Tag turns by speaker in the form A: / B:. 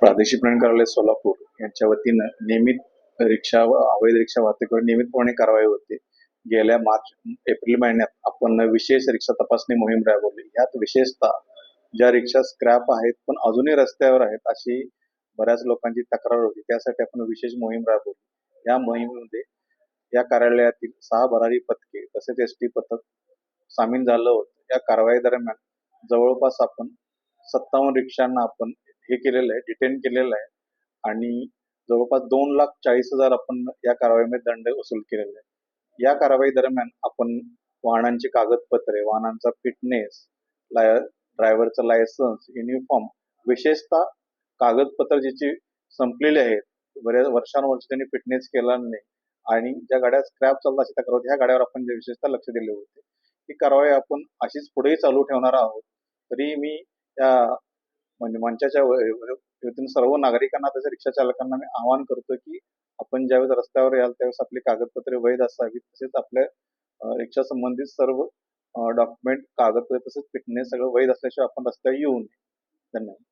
A: प्रादेशिक प्रकरण कार्यालय सोलापूर यांच्या वतीनं नियमित रिक्षा व अवैध रिक्षा वाहतुकीवर नियमितपणे कारवाई होते. गेल्या एप्रिल महिन्यात आपण विशेष रिक्षा तपासणी मोहीम राबवली. यात विशेषतः ज्या रिक्षा स्क्रॅप आहेत पण अजूनही रस्त्यावर आहेत अशी बऱ्याच लोकांची तक्रार होती. त्यासाठी आपण विशेष मोहीम राबवली. या मोहिमेमध्ये या कार्यालयातील 6 भरारी पथके तसेच एसटी पथक सामील झालं होतं. या कारवाई दरम्यान जवळपास आपण 57 रिक्षांना आपण हे केलेलं आहे, डिटेन केलेलं आहे आणि जवळपास 2,40,000 आपण या कारवाईमध्ये दंड वसूल केलेला आहे. या कारवाई दरम्यान आपण वाहनांची कागदपत्रे, वाहनांचा फिटनेस, ड्रायव्हरचं लायसन्स, युनिफॉर्म, विशेषतः कागदपत्र ज्याची संपलेली आहेत, बऱ्याच वर्षानुवर्ष त्यांनी फिटनेस केला नाही आणि ज्या गाड्या स्क्रॅप चालतात अशी तक्रार होती, ह्या गाड्यावर आपण विशेषतः लक्ष दिले होते. ही कारवाई आपण अशीच पुढेही चालू ठेवणार आहोत. तरी मी या म्हणजे मंचाच्या वतीने सर्व नागरिकांना तसेच रिक्षा चालकांना मी आवाहन करतो की आपण ज्यावेळेस रस्त्यावर याल त्यावेळेस आपली कागदपत्रे वैध असावी, तसेच आपल्या रिक्षा संबंधित सर्व डॉक्युमेंट, कागदपत्रे तसेच फिटनेस सगळं वैध असल्याशिवाय आपण रस्त्यावर येऊ नये. धन्यवाद.